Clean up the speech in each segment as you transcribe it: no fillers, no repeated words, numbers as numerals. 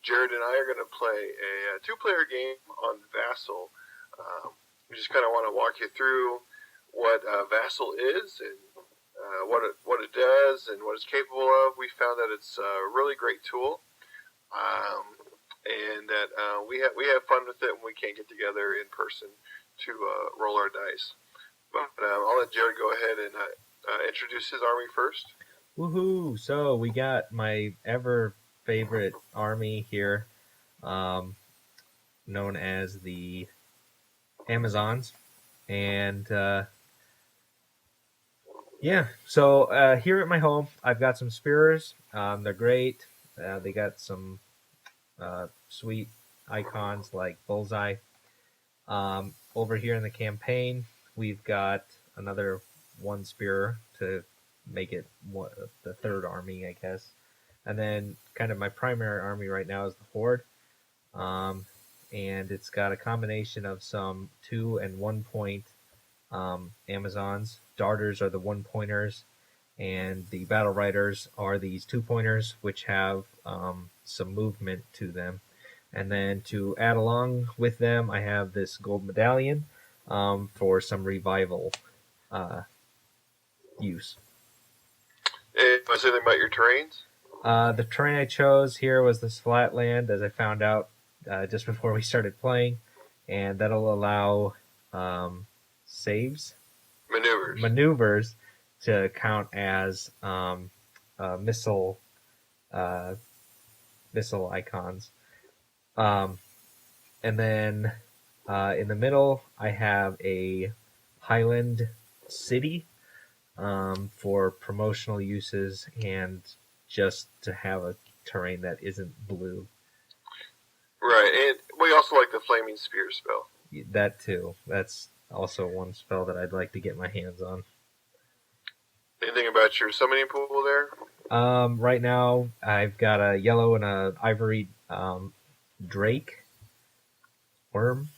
Jared and I are going to play a two-player game on Vassal. We just kind of want to walk you through what Vassal is and what it does and what it's capable of. We found that it's a really great tool, and that we have fun with it when we can't get together in person to roll our dice. But I'll let Jared go ahead and introduce his army first. Woohoo! So we got my ever favorite army here, known as the Amazons, and yeah. So here at my home, I've got some spears. They're great. They got some sweet icons like Bullseye. Over here in the campaign, we've got another one spear to make it the third army, I guess. And then kind of my primary army right now is the Horde. And it's got a combination of some 2 and 1 point Amazons. Darters are the 1 pointers, and the Battle Riders are these 2 pointers, which have some movement to them. And then to add along with them, I have this gold medallion for some revival use. Want to say anything about your terrains? The terrain I chose here was this flat land, as I found out just before we started playing, and that'll allow maneuvers to count as missile icons. And then in the middle, I have a Highland City for promotional uses and just to have a terrain that isn't blue. Right, and we also like the Flaming Spear spell. That too. That's also one spell that I'd like to get my hands on. Anything about your summoning pool there? Right now, I've got a yellow and a ivory drake worm.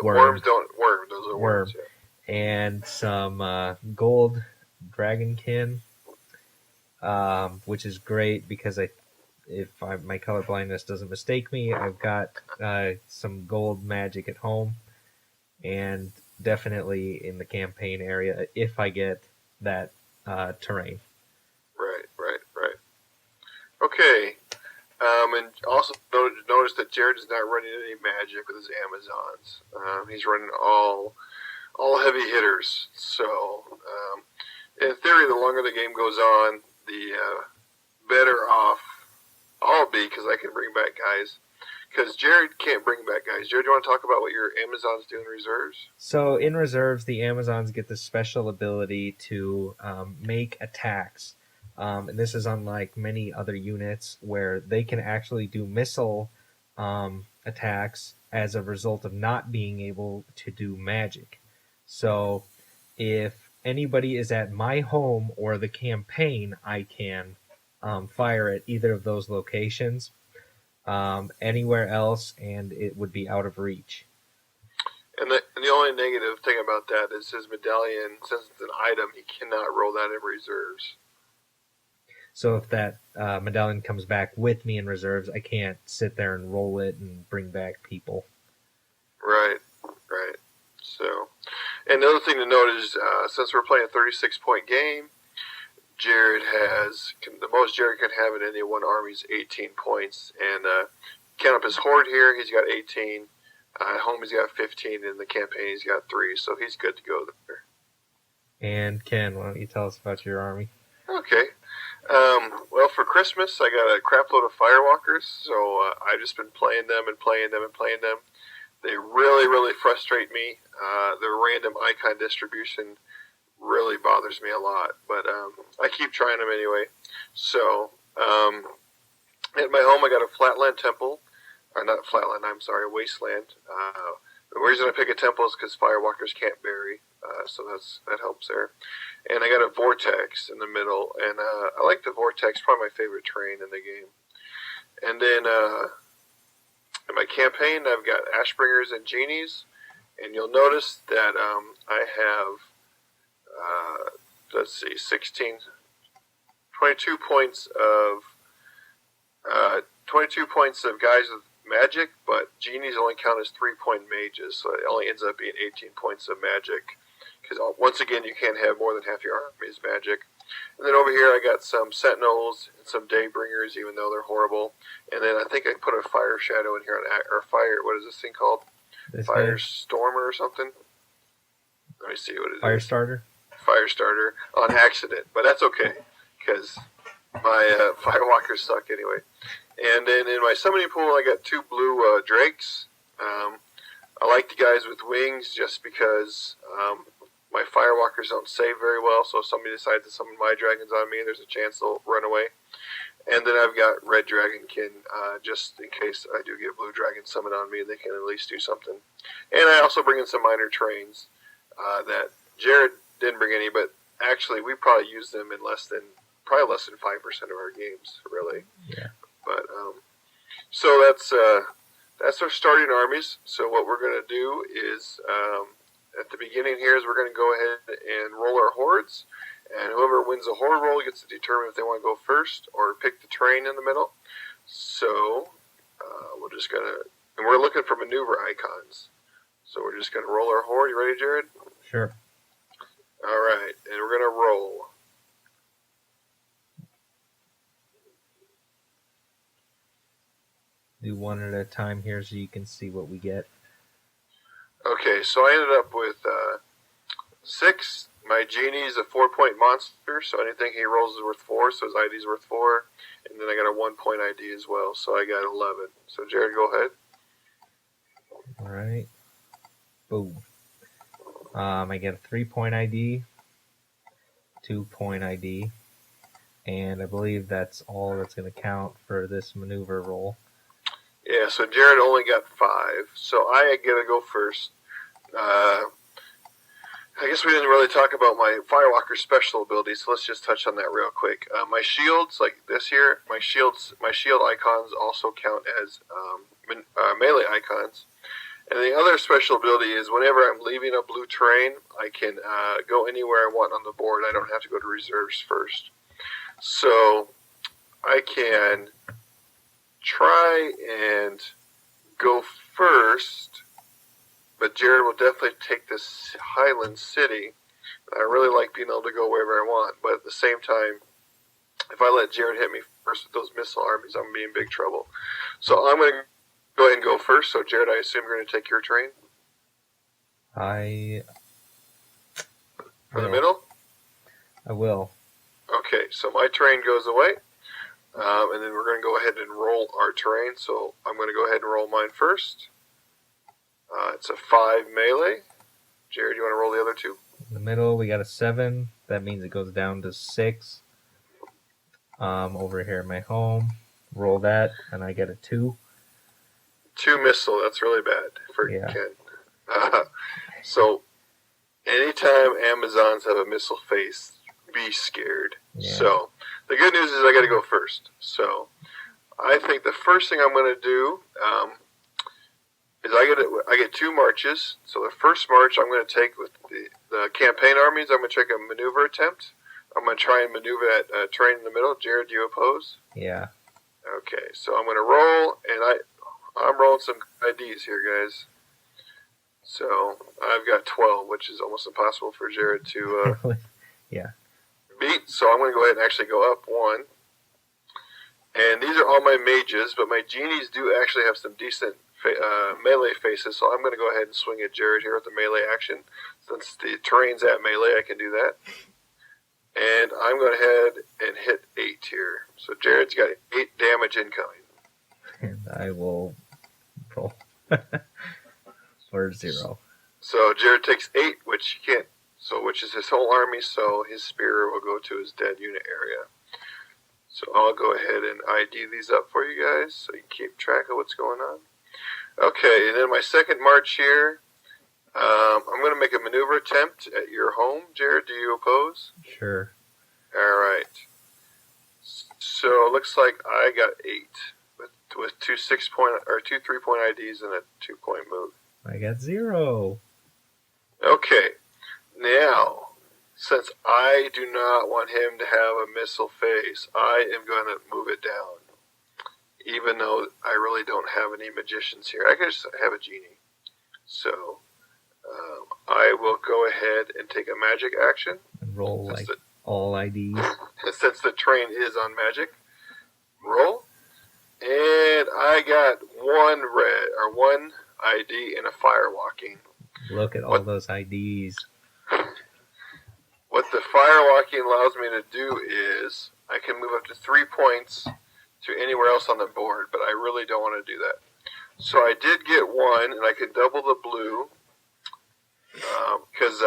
Worms don't worm. Those are worms. Yeah. And some gold dragonkin, which is great because my color blindness doesn't mistake me, I've got some gold magic at home, and definitely in the campaign area if I get that terrain. Right. Okay. And also notice that Jared is not running any magic with his Amazons. He's running all heavy hitters. So, in theory, the longer the game goes on, the better off I'll be because I can bring back guys. Because Jared can't bring back guys. Jared, do you want to talk about what your Amazons do in reserves? So in reserves, the Amazons get the special ability to make attacks. And this is unlike many other units where they can actually do missile attacks as a result of not being able to do magic. So if anybody is at my home or the campaign, I can fire at either of those locations. Anywhere else, and it would be out of reach. And the only negative thing about that is his medallion, since it's an item, he cannot roll that in reserves. So if that medallion comes back with me in reserves, I can't sit there and roll it and bring back people. Right. So, and the other thing to note is, since we're playing a 36-point game, the most Jared can have in any one army is 18 points. And count up his horde here, he's got 18. At home, he's got 15. In the campaign, he's got 3. So he's good to go there. And Ken, why don't you tell us about your army? Okay. Well, for Christmas, I got a crap load of Firewalkers. So I've just been playing them. They really frustrate me. Their random icon distribution really bothers me a lot, but I keep trying them anyway. So at my home, I got a Flatland Temple, or not Flatland, I'm sorry, Wasteland. The reason I pick a temple is because Firewalkers can't bury, so that helps there. And I got a Vortex in the middle, and I like the Vortex, probably my favorite terrain in the game. And then in my campaign, I've got Ashbringers and Genies, and you'll notice that I have 22 points of 22 points of guys with magic, but genies only count as 3-point mages, so it only ends up being 18 points of magic. Because once again, you can't have more than half your army is magic. And then over here, I got some sentinels and some daybringers, even though they're horrible. And then I think I put a fire shadow in here or fire. What is this thing called? Fire stormer or something. Let me see what it is. Fire starter. Fire starter on accident, but that's okay because my firewalkers suck anyway. And then in my summoning pool, I got 2 blue drakes. I like the guys with wings just because my firewalkers don't save very well, so if somebody decides to summon my dragons on me, there's a chance they'll run away. And then I've got red dragonkin, just in case I do get blue dragon summoned on me, they can at least do something. And I also bring in some minor trains that Jared didn't bring any, but actually we probably use them in less than 5% of our games, really. Yeah. But so that's our starting armies. So what we're going to do is at the beginning here is we're going to go ahead and roll our hordes, and whoever wins the horde roll gets to determine if they want to go first or pick the terrain in the middle. So we're just going to, and we're looking for maneuver icons. So we're just going to roll our horde. You ready, Jared? Sure. All right, and we're going to roll. Do one at a time here so you can see what we get. Okay, so I ended up with 6. My genie's a 4-point monster, so anything he rolls is worth 4, so his ID's worth 4. And then I got a 1-point ID as well, so I got 11. So Jared, go ahead. All right. Boom. I get a 3-point ID, 2-point ID, and I believe that's all that's going to count for this maneuver roll. Yeah, so Jared only got 5, so I get to go first. I guess we didn't really talk about my Firewalker special ability, so let's just touch on that real quick. My shields, like this here, my shield icons also count as melee icons. And the other special ability is whenever I'm leaving a blue terrain, I can go anywhere I want on the board. I don't have to go to reserves first. So I can try and go first, but Jared will definitely take this Highland City. I really like being able to go wherever I want, but at the same time, if I let Jared hit me first with those missile armies, I'm going to be in big trouble. So I'm going to go ahead and go first. So Jared, I assume you're going to take your train? For the middle? I will. Okay, so my train goes away. And then we're going to go ahead and roll our terrain. So I'm going to go ahead and roll mine first. It's a 5 melee. Jared, you want to roll the other 2? In the middle, we got a 7. That means it goes down to 6. Over here at my home, roll that, and I get a 2. 2 missile. That's really bad for Ken. So anytime Amazons have a missile face, be scared. Yeah. So the good news is I got to go first. So I think the first thing I'm going to do is I get 2 marches. So the first march I'm going to take with the campaign armies. I'm going to take a maneuver attempt. I'm going to try and maneuver that terrain in the middle. Jared, do you oppose? Yeah. Okay, so I'm going to roll, and I'm rolling some IDs here, guys. So I've got 12, which is almost impossible for Jared to beat. So I'm going to go ahead and actually go up 1. And these are all my mages, but my genies do actually have some decent melee faces, so I'm going to go ahead and swing at Jared here with the melee action. Since the terrain's at melee, I can do that. And I'm going to head and hit 8 here. So Jared's got 8 damage incoming. And I will roll for 0. So Jared takes 8, which he can't. So which is his whole army. So his spear will go to his dead unit area. So I'll go ahead and ID these up for you guys, so you keep track of what's going on. Okay, and then my second march here. I'm going to make a maneuver attempt at your home. Jared, do you oppose? Sure. All right. So it looks like I got 8 with 2 3-point IDs and a 2-point move. I got 0. Okay. Now, since I do not want him to have a missile face, I am going to move it down. even though I really don't have any magicians here. I could just have a genie. So I will go ahead and take a magic action. And roll all IDs. Since the train is on magic. Roll. And I got one ID and a fire walking. Look at all those IDs. What the fire walking allows me to do is I can move up to 3 points to anywhere else on the board, but I really don't want to do that. So I did get one, and I can double the blue because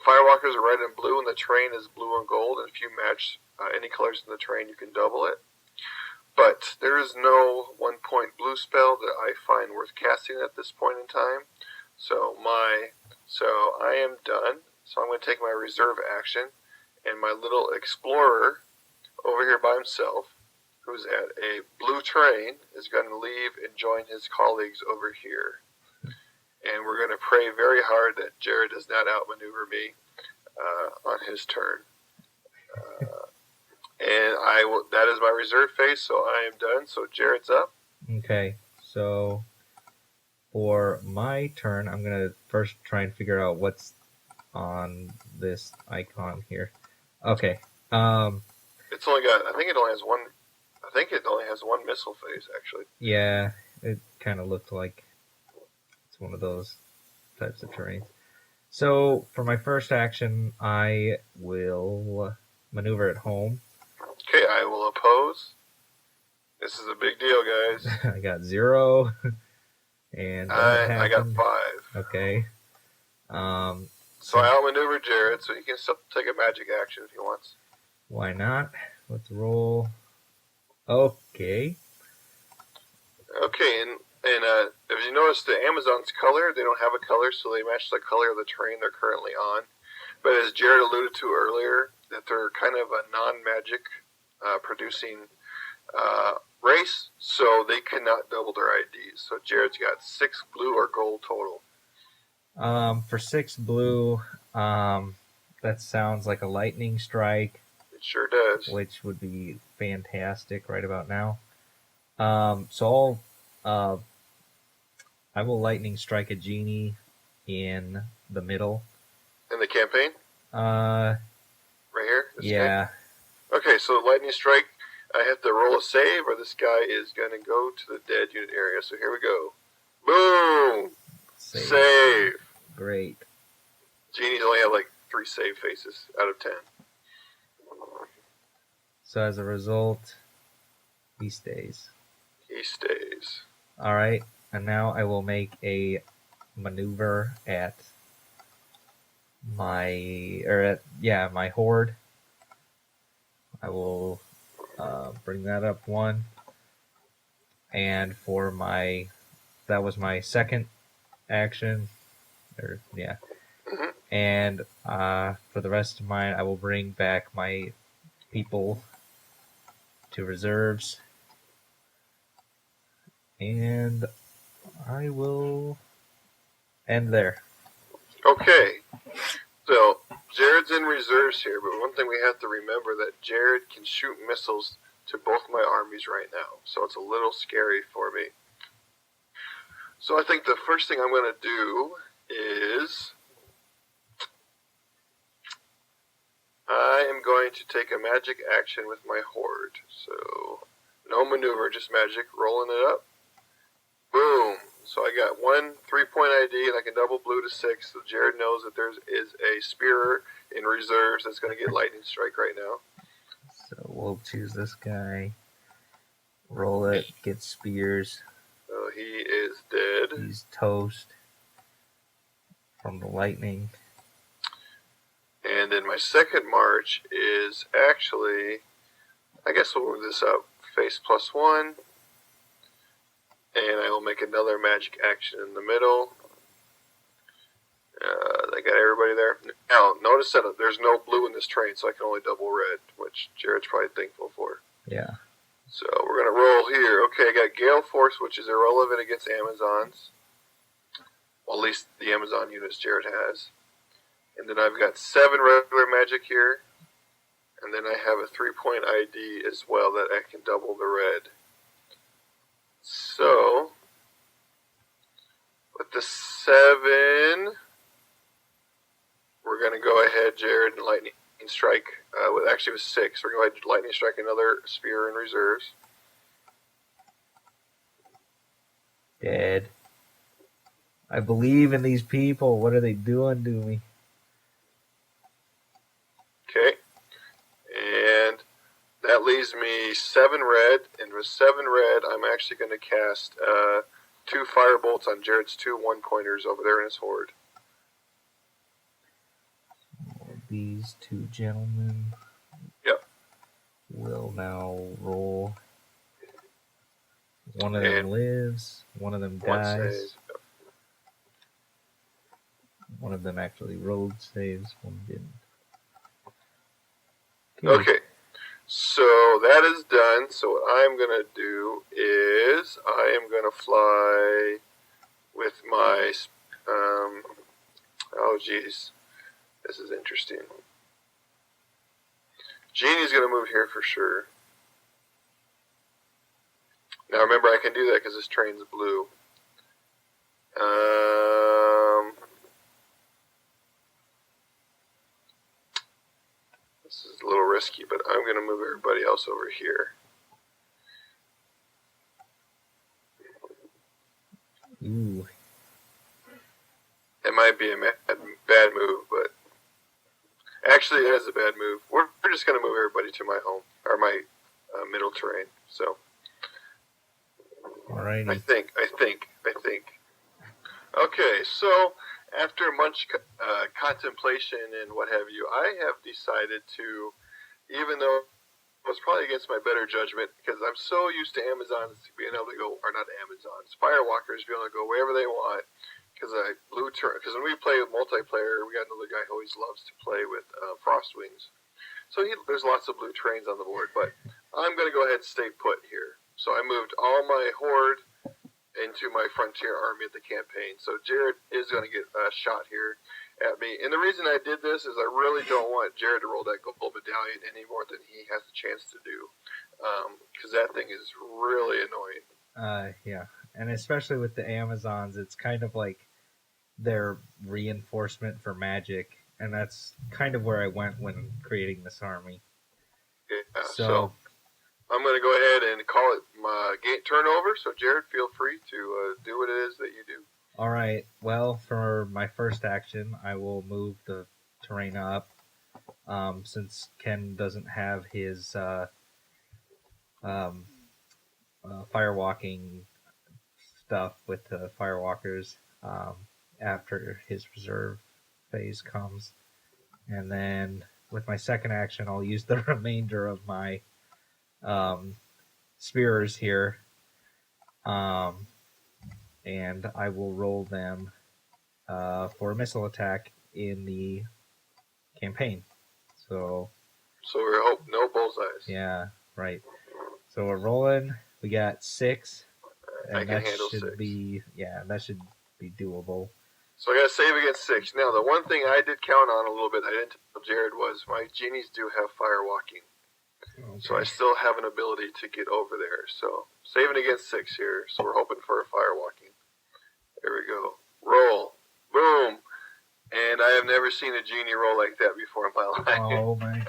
firewalkers are red and blue, and the train is blue and gold. And if you match any colors in the train, you can double it. But there is no 1 point blue spell that I find worth casting at this point in time. So I am done. So I'm going to take my reserve action, and my little explorer over here by himself, who's at a blue train, is going to leave and join his colleagues over here. And we're going to pray very hard that Jared does not outmaneuver me on his turn. And that is my reserve phase, so I am done. So Jared's up. Okay, so for my turn, I'm going to first try and figure out what's on this icon here. Okay. It's only got, I think it only has one missile phase, actually. Yeah, it kind of looked like it's one of those types of terrains. So for my first action, I will maneuver at home. Okay, I will oppose. This is a big deal, guys. I got 0. And I got 5. Okay. So I outmaneuver Jared, so he can still take a magic action if he wants. Why not? Let's roll. Okay. Okay, and if you notice the Amazon's color, they don't have a color, so they match the color of the train they're currently on. But as Jared alluded to earlier, that they're kind of a non-magic producing race, so they cannot double their IDs. So Jared's got 6 blue or gold total. For 6 blue, that sounds like a lightning strike. It sure does. Which would be fantastic right about now. So I will lightning strike a genie in the middle. In the campaign? Right here? Yeah. Guy? Okay, so lightning strike, I have to roll a save, or this guy is going to go to the dead unit area. So here we go. Boom! Save. Great. Genies only have like 3 save faces out of 10. So as a result, he stays. He stays. All right, and now I will make a maneuver at my horde. I will bring that up 1, and that was my second action. Mm-hmm. And for the rest of mine, I will bring back my people to reserves, and I will end there. Okay, so Jared's in reserves here, but one thing we have to remember that Jared can shoot missiles to both my armies right now, so it's a little scary for me. So I think the first thing I'm going to do is I am going to take a magic action with my horde. So no maneuver, just magic, rolling it up. Boom. So I got 1 3-point ID, and I can double blue to 6. So Jared knows that there is a spearer in reserves that's going to get lightning strike right now. So we'll choose this guy. Roll it. Get spears. So he is dead. He's toast from the lightning. And then my second march is actually, I guess we'll move this up. Face +1. And I will make another magic action in the middle. I got everybody there. Now, notice that there's no blue in this train, so I can only double red, which Jared's probably thankful for. Yeah. So we're going to roll here. Okay, I got Gale Force, which is irrelevant against Amazons. Well, at least the Amazon units Jared has. And then I've got 7 regular magic here. And then I have a 3-point ID as well that I can double the red. 7. We're going to go ahead, Jared, and lightning strike. Actually, it was 6. We're going to go ahead and lightning strike another spear in reserves. Dead. I believe in these people. What are they doing to me? Okay. And that leaves me 7 red. And with 7 red, I'm actually going to cast 2 fire bolts on Jared's 2 1-pointers over there in his horde. These 2 gentlemen will now roll. One of them lives. One of them dies. One of them actually rolled saves. One didn't. Okay. So that is done. So what I'm going to do is I am going to fly with my... oh, geez. This is interesting. Genie's going to move here for sure. Now remember, I can do that because this train's blue. This is a little risky, but I'm going to move everybody else over here. Ooh. It might be a bad move, but actually it is a bad move. We're just going to move everybody to my home, or my middle terrain. So, alrighty. I think. Okay, so after much contemplation and what have you, I have decided to, even though it was probably against my better judgment, because I'm so used to Amazons being able to go, or not Amazons, Firewalkers being able to go wherever they want. Because when we play multiplayer, we got another guy who always loves to play with Frostwings. So there's lots of blue trains on the board, but I'm going to go ahead and stay put here. So I moved all my horde into my frontier army at the campaign. So Jared is going to get a shot here at me. And the reason I did this is I really don't want Jared to roll that gold medallion any more than he has the chance to do. Because that thing is really annoying. Yeah. And especially with the Amazons, it's kind of like their reinforcement for magic. And that's kind of where I went when creating this army. Yeah, so I'm going to go ahead and call it my game turnover. So, Jared, feel free to do what it is that you do. All right. Well, for my first action, I will move the terrain up. Since Ken doesn't have his firewalking stuff with the firewalkers after his reserve phase comes. And then with my second action, I'll use the remainder of my spears here. And I will roll them for a missile attack in the campaign. So we hope no bullseyes. Yeah, right. So we're rolling. We got 6. And I can handle 6. That should be doable. So I got to save against 6. Now, the one thing I did count on a little bit, I didn't tell Jared, was my genies do have firewalking. Okay. So I still have an ability to get over there. So saving against 6 here. So we're hoping for a firewalking. There we go. Roll. Boom. And I have never seen a genie roll like that before in my life. Oh, man.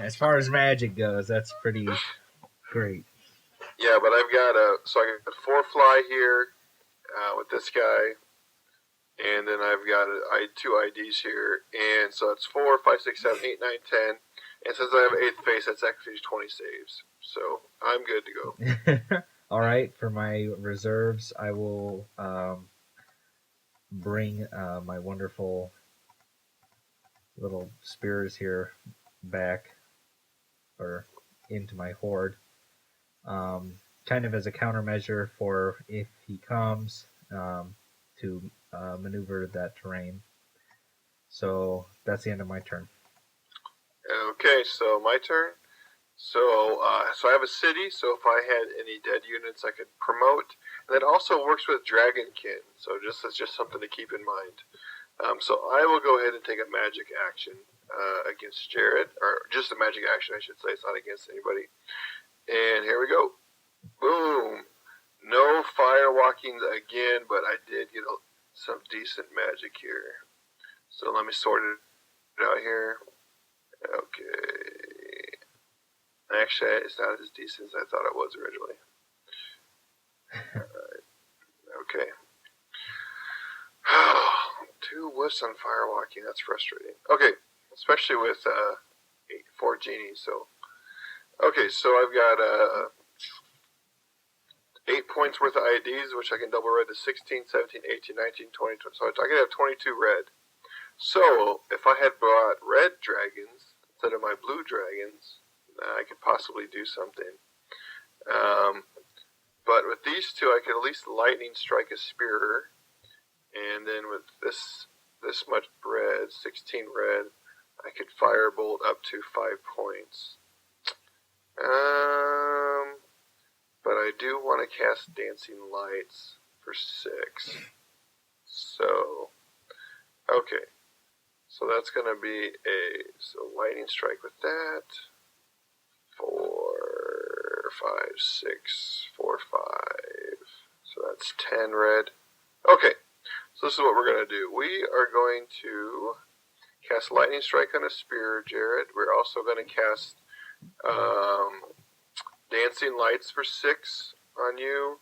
As far as magic goes, that's pretty great. Yeah, but I've got I got 4 fly here with this guy. And then I've got 2 IDs here. And so it's 4, 5, 6, 7, 8, 9, 10. And since I have 8th phase, that's actually 20 saves. So I'm good to go. All right. For my reserves, I will bring my wonderful little spears here back or into my horde. Kind of as a countermeasure for if he comes to maneuver that terrain. So that's the end of my turn. Okay, so my turn. So I have a city, so if I had any dead units I could promote. And that also works with Dragonkin, so that's just something to keep in mind. So I will go ahead and take a magic action against Jared, or just a magic action, I should say. It's not against anybody. And here we go. Boom. No firewalking again, but I did get some decent magic here. So let me sort it out here. Okay. Actually, it's not as decent as I thought it was originally. Okay. 2 wuss on firewalking. That's frustrating. Okay, especially with 4 genies. So, okay, so I've got 8 points worth of IDs, which I can double red to 16, 17, 18, 19, 20, 20. So I can have 22 red. So if I had brought red dragons instead of my blue dragons, I could possibly do something. But with these 2, I could at least lightning strike a spear, and then with this much red, 16 red, I could firebolt up to 5 points. But I do want to cast Dancing Lights for 6. So, okay. So that's going to be lightning strike with that. 4, 5, 6, 4, 5. So that's 10 red. Okay. So this is what we're going to do. We are going to cast Lightning Strike on a spear, Jared. We're also going to cast Dancing Lights for 6 on you.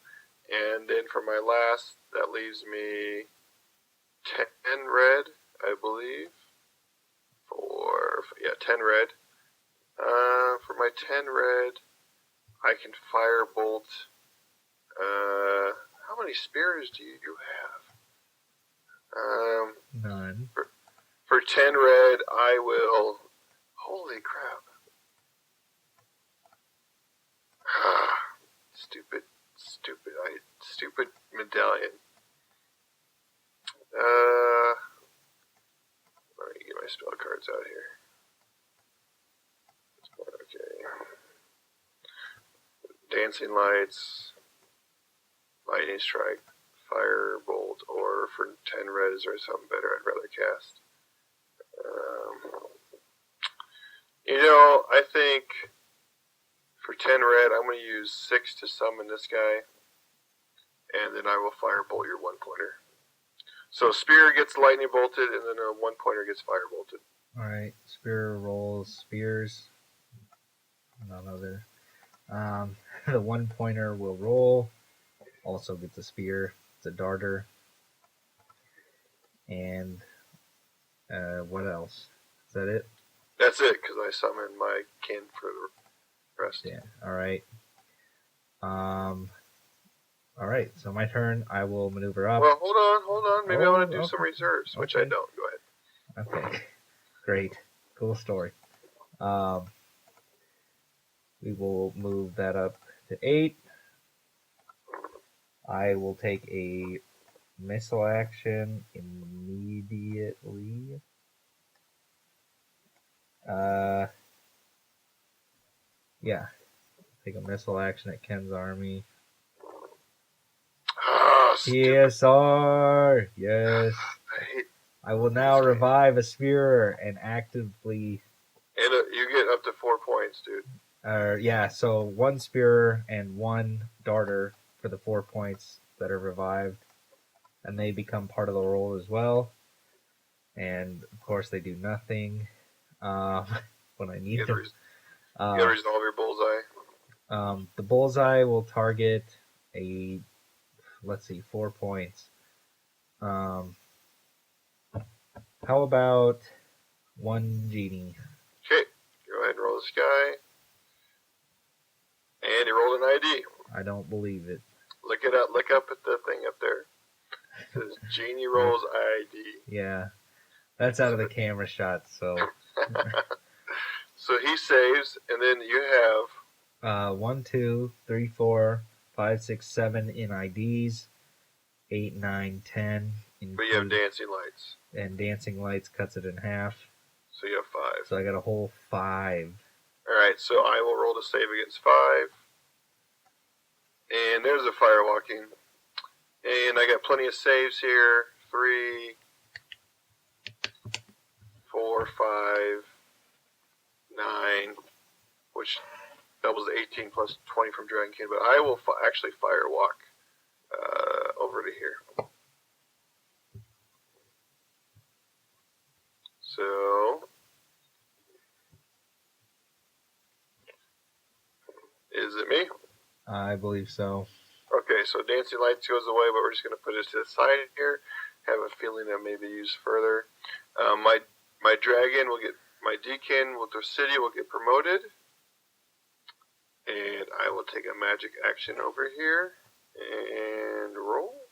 And then for my last, that leaves me 10 red, I believe. 10 red. For my 10 red, I can firebolt. How many spears do you have? None. For 10 red, I will. Holy crap. Stupid medallion. Let me get my spell cards out here. Okay. Dancing Lights, Lightning Strike, Firebolt, or for 10 red, is there something better I'd rather cast? I think for 10 red, I'm going to use 6 to summon this guy, and then I will Firebolt your 1-pointer. So Spear gets lightning bolted, and then a 1-pointer gets fire bolted. Alright, Spear rolls spears. None other. The 1-pointer will roll. Also gets a spear. It's a darter. And what else? Is that it? That's it, because I summoned my kin for the rest. Yeah. Alright. Alright, so my turn. I will maneuver up. Well, hold on. Maybe I want to do some reserves, which I don't. Go ahead. Okay. Great. Cool story. We will move that up to 8. I will take a missile action immediately. Yeah. Take a missile action at Ken's army. TSR! Yes. I will now revive a spear and actively... And you get up to 4 points, dude. Yeah, so 1 spear and 1 darter for the 4 points that are revived. And they become part of the roll as well. And, of course, they do nothing when I need them. You gotta resolve your bullseye. The bullseye will target a... Let's see, 4 points. How about 1 genie? Okay, go ahead and roll this guy. And he rolled an ID. I don't believe it. Look it up. Look up at the thing up there. It says Genie rolls ID. Yeah, that's out of the camera shot. So. So he saves, and then you have 1, 2, 3, 4, 5, 6, 7 in IDs. 8, 9, 10. But you have Dancing Lights. And Dancing Lights cuts it in half. So you have 5. So I got a whole 5. Alright, so I will roll to save against 5. And there's a firewalking. And I got plenty of saves here. 3, 4, 5, 9, which doubles 18 plus 20 from Dragon King. But I will actually firewalk over to here. So, is it me? I believe so. Okay, so Dancing Lights goes away, but we're just going to put it to the side here. Have a feeling that may be used further. My dragon will get, my deacon with the city will get promoted. And I will take a magic action over here and roll.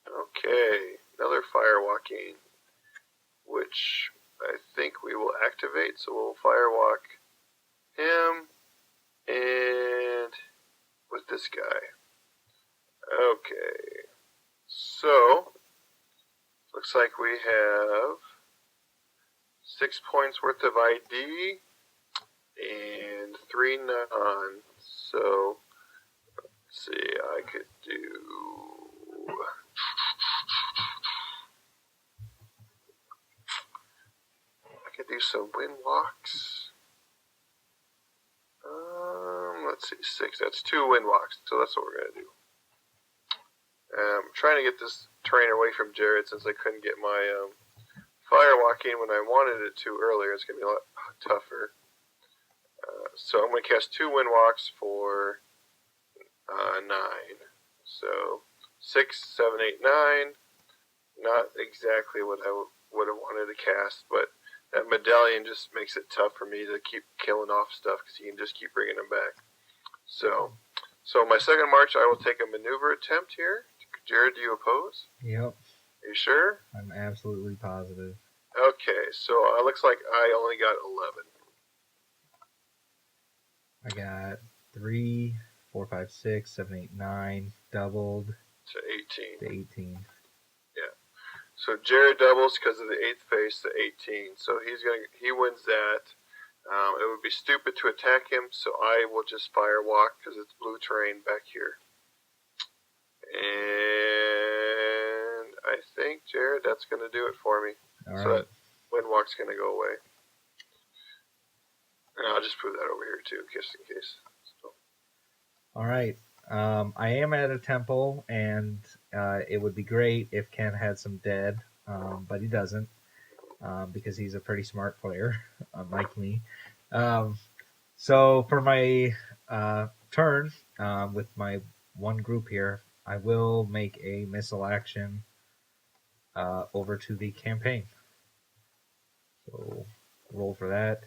Okay, another firewalking, which I think we will activate. So we'll firewalk him and with this guy. Okay, so looks like we have 6 points worth of ID and 3 non. So let's see, I could do. I could do some wind walks. Let's see, 6. That's 2 wind walks, so that's what we're gonna do. I'm trying to get this terrain away from Jared since I couldn't get my fire walking when I wanted it to earlier. It's gonna be a lot tougher. So I'm gonna cast 2 wind walks for 9. So 6, 7, 8, 9. Not exactly what I would have wanted to cast, but that medallion just makes it tough for me to keep killing off stuff because you can just keep bringing them back. So my second march, I will take a maneuver attempt here. Jared, do you oppose? Yep. Are you sure? I'm absolutely positive. Okay, so it looks like I only got 11. I got 3, 4, 5, 6, 7, 8, 9 doubled To 18. to 18. Yeah. So Jared doubles because of the 8th phase to 18. So he wins that. It would be stupid to attack him, so I will just firewalk because it's blue terrain back here. And I think, Jared, that's going to do it for me. All So right. that windwalk's going to go away. And I'll just put that over here too, just in case. So. All right. I am at a temple, and it would be great if Ken had some dead, but he doesn't because he's a pretty smart player, unlike me. So for my turn with my one group here, I will make a missile action over to the campaign. So roll for that.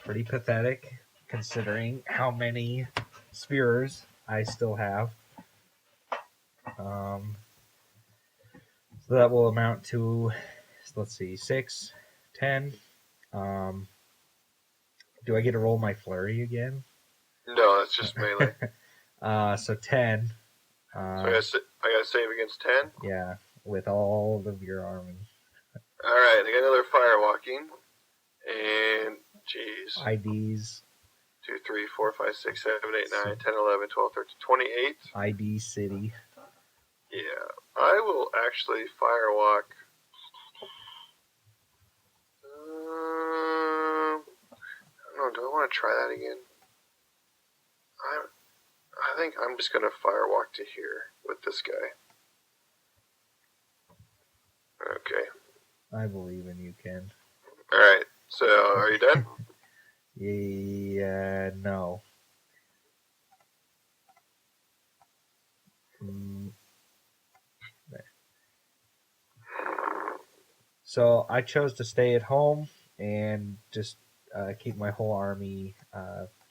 Pretty pathetic considering how many spears I still have. So that will amount to, let's see, 6, 10. Do I get to roll my flurry again? No, that's just melee. So 10. So I got to save against 10? Yeah, with all of your army. Alright, I got another firewalking. And, jeez. IDs. 2, 3, 4, 5, 6, 7, 8, 9, 10, 11, 12, 13, 28. ID city. Yeah, I will actually firewalk. I don't know, do I want to try that again? I think I'm just going to firewalk to here with this guy. Okay. I believe in you, Ken. Alright, so are you done? Yeah, no. So I chose to stay at home and just keep my whole army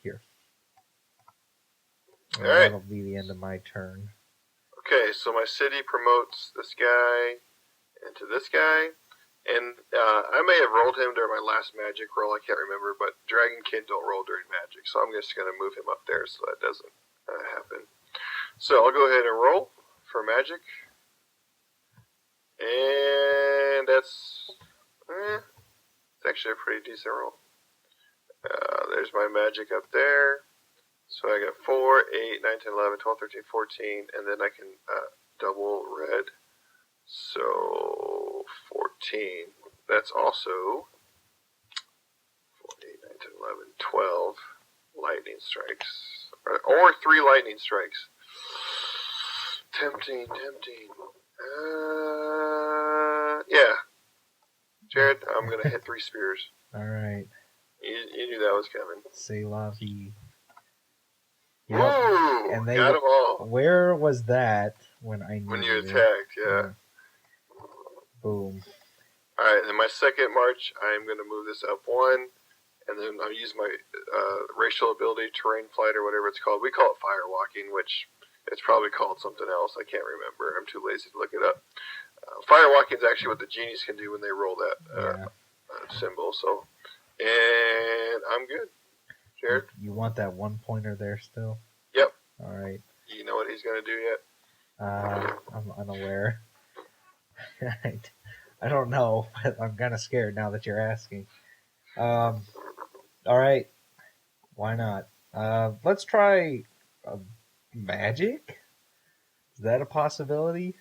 here. And Alright. that'll be the end of my turn. Okay, so my city promotes this guy into this guy. And I may have rolled him during my last magic roll, I can't remember, but Dragonkin don't roll during magic, so I'm just going to move him up there so that doesn't happen. So I'll go ahead and roll for magic. And that's it's actually a pretty decent roll. There's my magic up there. So I got 4, 8, 9, 10, 11, 12, 13, 14, and then I can double red. So 14. That's also 4, 8, 9, 10, 11, 12 lightning strikes. Or 3 lightning strikes. Tempting. Yeah. Jared, I'm going to hit 3 spears. All right. You knew that was coming. C'est la vie. Yep. Yep. Ooh, And they got them all. Where was that when I needed When you it? attacked, yeah. Boom. Alright, and my second march, I'm going to move this up 1, and then I'll use my racial ability, terrain flight, or whatever it's called. We call it fire walking, which it's probably called something else. I can't remember. I'm too lazy to look it up. Fire walking is actually what the genies can do when they roll that symbol. So, and I'm good. Jared? You want that 1 pointer there still? Yep. All right. You know what he's going to do yet? I'm unaware. I don't know, but I'm kind of scared now that you're asking. All right. Why not? Let's try magic. Is that a possibility?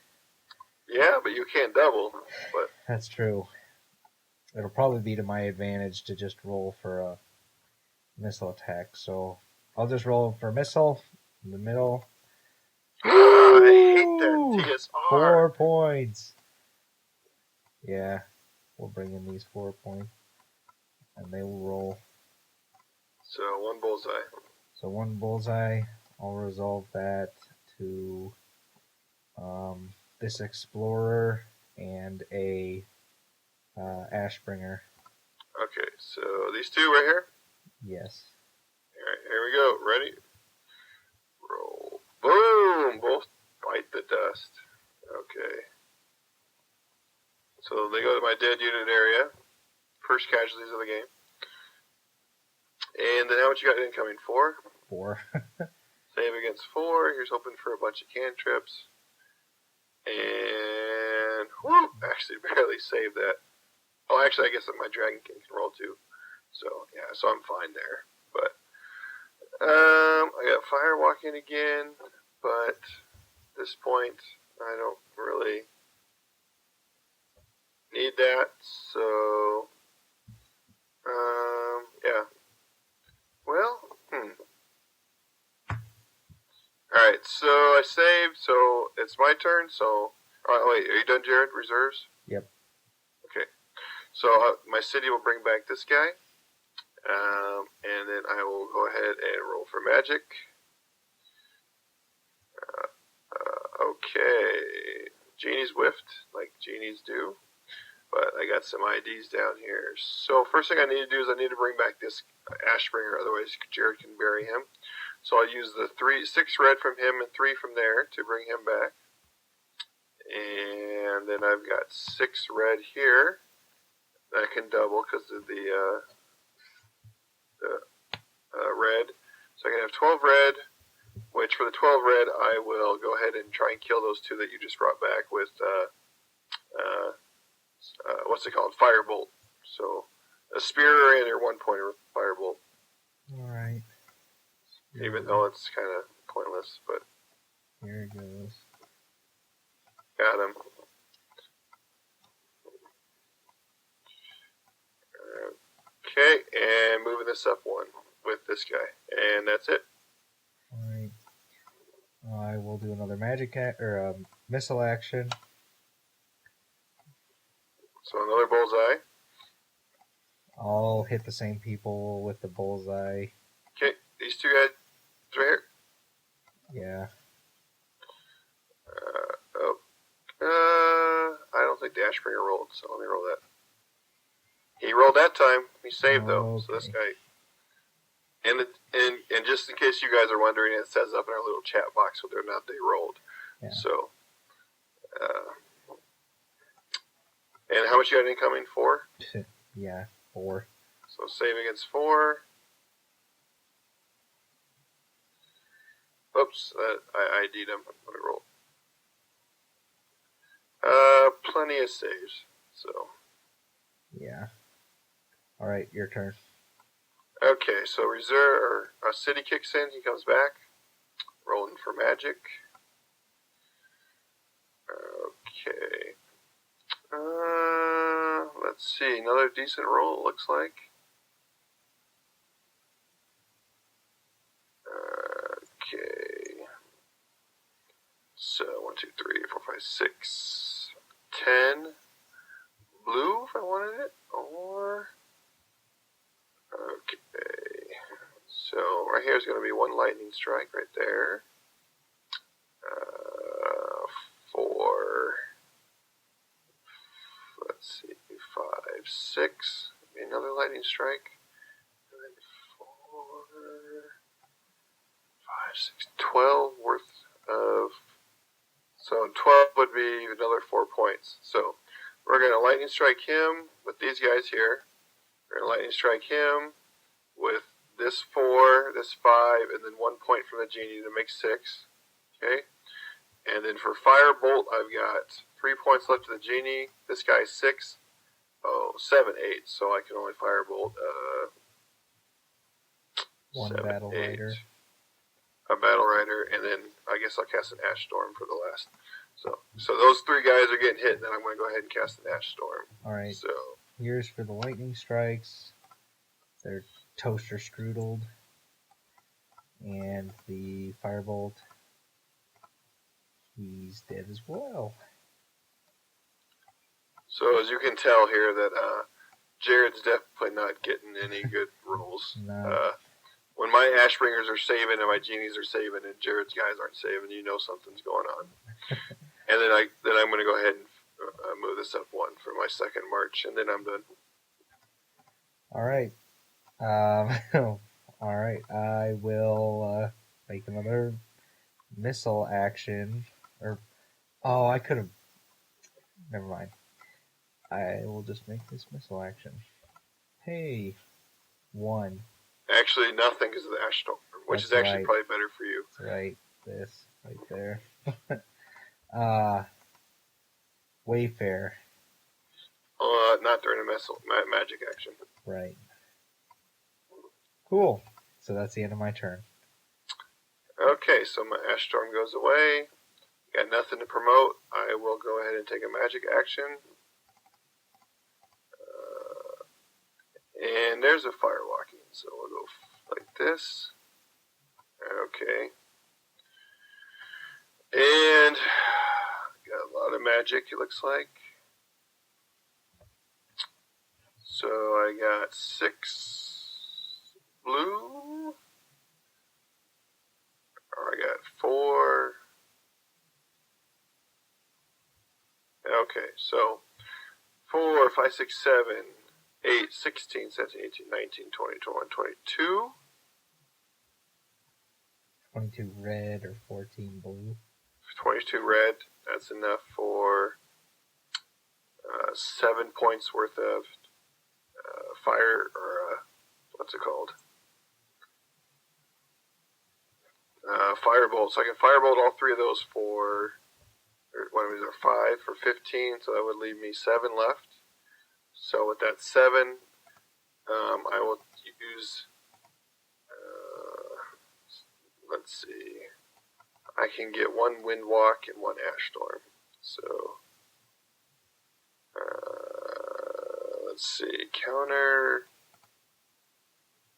Yeah, but you can't double. But That's true. It'll probably be to my advantage to just roll for a missile attack. So I'll just roll for missile in the middle. I hate that TSR. 4 points. Yeah, we'll bring in these 4 points, and they will roll. So 1 bullseye. So 1 bullseye. I'll resolve that to this explorer and a Ashbringer. Okay, so these 2 right here. Yes. Alright, here we go. Ready? Roll. Boom! Both bite the dust. Okay. So they go to my dead unit area. First casualties of the game. And then how much you got incoming? 4? 4. Save against 4. Here's hoping for a bunch of cantrips. And whoo! Actually barely saved that. Oh, actually I guess that my Dragon King can roll too. So yeah, so I'm fine there. But I got fire walking again, but at this point I don't really need that. So yeah. Well, Alright, so I saved, so it's my turn, so... wait, are you done, Jared? Reserves? Yep. Okay. So my city will bring back this guy, and then I will go ahead and roll for magic. Okay. Genie's whiffed, like genies do, but I got some IDs down here. So first thing I need to do is I need to bring back this Ashbringer, otherwise Jared can bury him. So I'll use the 6 red from him and 3 from there to bring him back. And then I've got 6 red here that I can double because of the red. So I can have 12 red, which for the 12 red, I will go ahead and try and kill those 2 that you just brought back with, what's it called? Firebolt. So a spear and your 1 pointer with Firebolt. Alright. Even though it's kind of pointless, but. Here it goes. Got him. Okay, and moving this up 1 with this guy. And that's it. Alright. I will do another magic missile action. So another bullseye. I'll hit the same people with the bullseye. Okay, these 2 guys right here. Yeah. I don't think the Ashbringer rolled, so let me roll that. He rolled that time. He saved though. Okay. So this guy. And just in case you guys are wondering, it says up in our little chat box whether or not they rolled. Yeah. So. And how much you got incoming? 4? Yeah, 4. So save against 4. Oops, I ID'd him. Let me roll. Plenty of saves. So. Yeah. Alright, your turn. Okay, so reserve city kicks in. He comes back. Rolling for magic. Okay. Let's see. Another decent roll, it looks like. Okay. So 1, 2, 3, 4, 5, 6, 10. blue if I wanted it, or okay. So right here is going to be one lightning strike right there. 4. Let's see, 5, 6. Maybe another lightning strike. And then 4, 5, 6, 12 worth of. So 12 would be another 4 points. So we're going to lightning strike him with these guys here. We're going to lightning strike him with this 4, this 5, and then 1 point from the genie to make 6. Okay? And then for Firebolt, I've got 3 points left to the genie. This guy's 6. 7, 8. So I can only Firebolt One 7, battle 8. rider. A battle rider, and then I guess I'll cast an Ash Storm for the last. So those 3 guys are getting hit, and then I'm going to go ahead and cast an Ash Storm. All right. So here's for the lightning strikes. They're toaster strudled, and the firebolt. He's dead as well. So as you can tell here that Jared's definitely not getting any good rolls. No. When my Ashbringers are saving and my Genies are saving and Jared's guys aren't saving, you know something's going on. And then I'm going to go ahead and move this up 1 for my second march, and then I'm done. All right. All right. I will make another missile action. I could have. Never mind. I will just make this missile action. Hey, 1. Actually, nothing because of the Ash Storm, which That's is actually right. probably better for you. That's right. This right there. Wayfair. Not during a magic action. Right. Cool. So that's the end of my turn. Okay, so my Ash Storm goes away. Got nothing to promote. I will go ahead and take a magic action. And there's a Firewalking, so we'll go like this. Okay. And got a lot of magic, it looks like. So I got 6 blue. Or I got 4. Okay, so 4, 5, 6, 7, 8, 16, 17, 18, 19, 20, 21, 22. 22 red or 14 blue. 22 red. That's enough for 7 points worth of fire, or what's it called? Firebolt. So I can Firebolt all 3 of those for, what are these, 5 for 15, so that would leave me 7 left. So with that 7, I will use, let's see, I can get 1 Windwalk and 1 Ash Storm. So, let's see, counter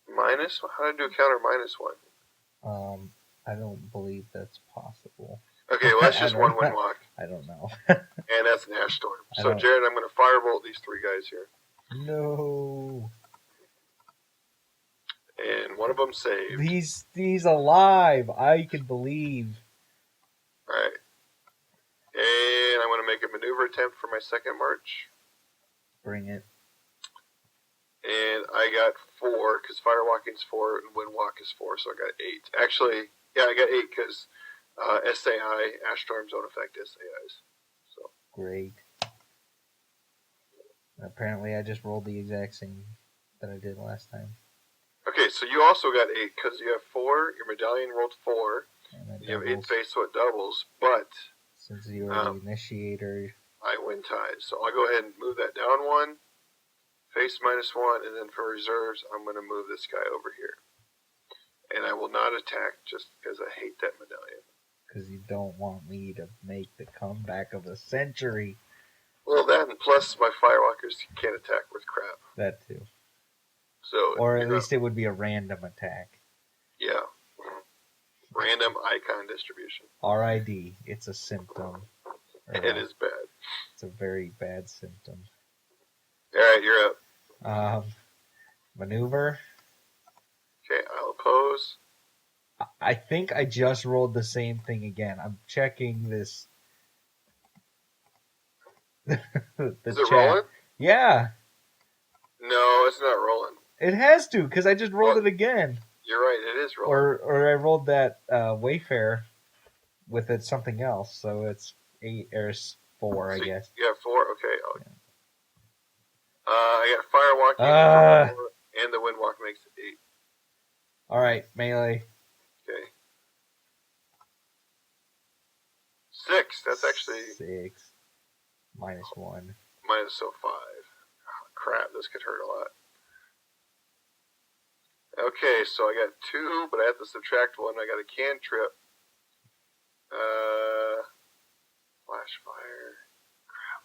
minus, how do I do a counter -1? I don't believe that's possible. Okay, well that's just 1 Windwalk. I don't know. And that's an Ash Storm. So Jared, I'm going to Firebolt these 3 guys here. No. And one of them saved. He's alive. I can believe. Alright. And I'm going to make a maneuver attempt for my second march. Bring it. And I got 4, because Firewalking's 4 and Windwalk is 4, so I got 8. Actually, yeah, I got 8 because SAI, Ash Storms don't affect SAIs. So Great. Apparently I just rolled the exact same that I did last time. Okay, so you also got 8 because you have 4. Your medallion rolled 4. You have 8 face, so it doubles. But since you are the initiator, I win ties. So I'll go ahead and move that down 1. Face -1, and then for reserves, I'm going to move this guy over here. And I will not attack just because I hate that medallion. Because you don't want me to make the comeback of the century. Well, that and plus my Firewalkers can't attack with crap. That too. So, or at least it would be a random attack. Yeah. Random icon distribution. RID. It's a symptom. It is bad. It's a very bad symptom. All right, you're up. Um, maneuver. Okay, I'll oppose. I think I just rolled the same thing again. I'm checking this the Is it chat. rolling? Yeah, No, it's not rolling. it has to because I just rolled Well, it again. you're right. It is rolling. Or I rolled that Wayfair with it something else, so it's 8 or 4, I So guess. you have 4. Okay. I got fire walking for Uh 4, and the wind walk makes it 8. all right, melee. Okay. 6. That's actually 6 -1. minus so 5. Oh, crap, this could hurt a lot. Okay, so I got 2, but I have to subtract 1. I got a cantrip. Flash fire. Crap.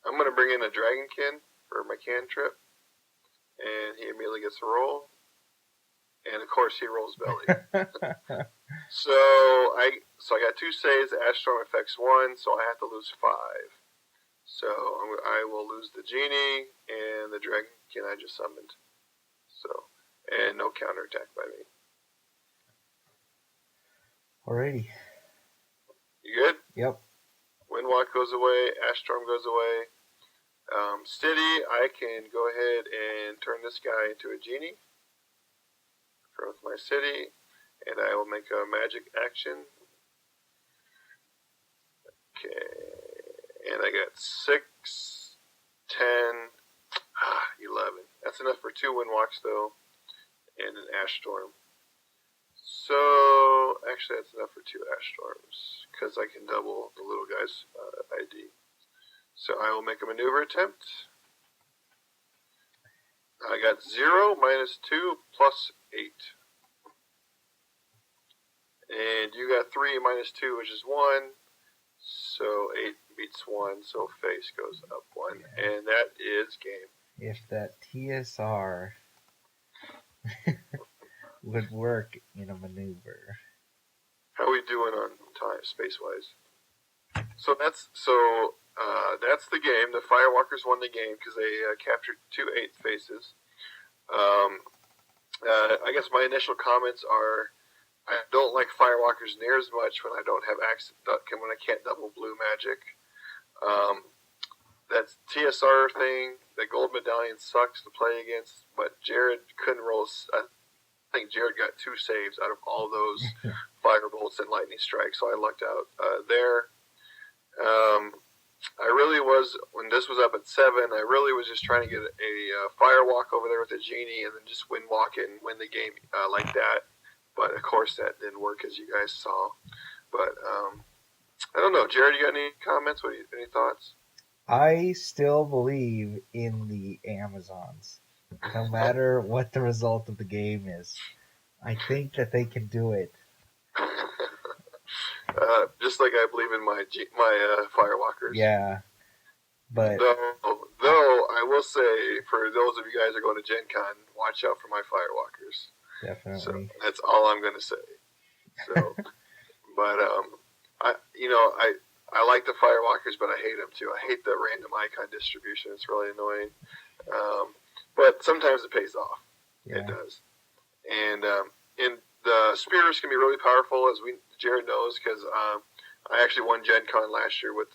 I'm gonna bring in a dragonkin for my cantrip, and he immediately gets a roll. And of course, he rolls belly. So I got 2 saves. Ash Storm affects 1, so I have to lose 5. So I will lose the genie and the dragonkin I just summoned. So and no counterattack by me. Alrighty. You good? Yep. Windwalk goes away. Ash Storm goes away. City, I can go ahead and turn this guy into a genie. With my city, and I will make a magic action. Okay, and I got 6, 10, 11. That's enough for 2 windwalks though, and an ash storm. So actually, that's enough for 2 ash storms because I can double the little guy's ID. So I will make a maneuver attempt. I got 0 minus 2 plus 8. And you got 3 minus 2, which is 1. So 8 beats 1, so face goes up 1. Yeah. And that is game. If that TSR would work in a maneuver. How are we doing on time, space-wise? So that's the game. The Firewalkers won the game because they captured 2 8 faces. I guess my initial comments are I don't like Firewalkers near as much when I don't have when I can't double blue magic. That TSR thing, the gold medallion sucks to play against, but Jared couldn't roll. I think Jared got 2 saves out of all those fire bolts and lightning strikes, so I lucked out there. I really was, when this was up at 7, I really was just trying to get a fire walk over there with a genie and then just win walk and win the game like that. But of course that didn't work, as you guys saw. But I don't know, Jared, you got any comments? Any thoughts? I still believe in the Amazons, no matter what the result of the game is. I think that they can do it. Just like I believe in my Firewalkers. Yeah, but though I will say, for those of you guys who are going to Gen Con, watch out for my Firewalkers. Definitely. So that's all I'm going to say. So, but I like the Firewalkers, but I hate them too. I hate the random icon distribution. It's really annoying. But sometimes it pays off. Yeah. It does. And the spears can be really powerful, as Jared knows, because I actually won Gen Con last year with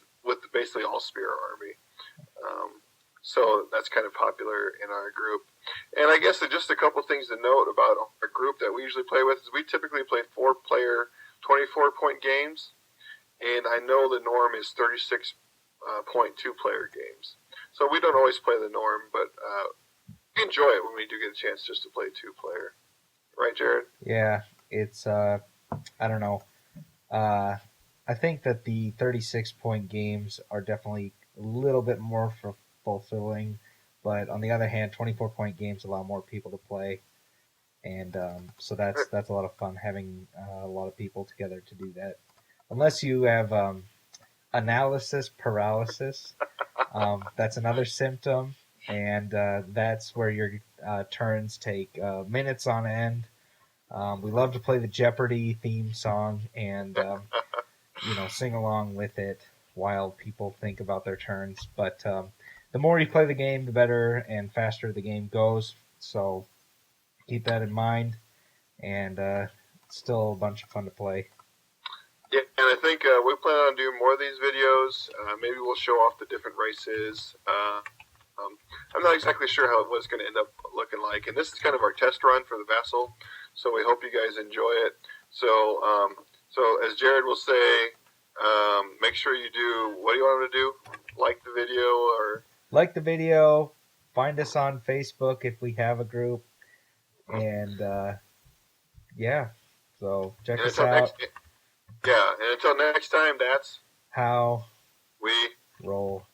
basically all spear army. So that's kind of popular in our group. And I guess just a couple things to note about our group that we usually play with is we typically play 4-player, 24-point games. And I know the norm is 36.2 player games. So we don't always play the norm, but we enjoy it when we do get a chance just to play 2-player. Right, Jared? Yeah, it's, I don't know. I think that the 36-point games are definitely a little bit more fulfilling, but on the other hand, 24-point games allow more people to play, and so that's a lot of fun having a lot of people together to do that. Unless you have analysis paralysis, that's another symptom, and that's where your turns take minutes on end. We love to play the Jeopardy theme song and sing along with it while people think about their turns. But the more you play the game, the better and faster the game goes. So keep that in mind, and it's still a bunch of fun to play. Yeah, and I think we plan on doing more of these videos. Maybe we'll show off the different races. I'm not exactly sure how what's going to end up looking like, and this is kind of our test run for the Vassal. So we hope you guys enjoy it. So as Jared will say, make sure you do what do you want him to do? Like the video or Like the video, find us on Facebook if we have a group, and yeah, so check and us until out. next yeah, and until next time, that's How we roll.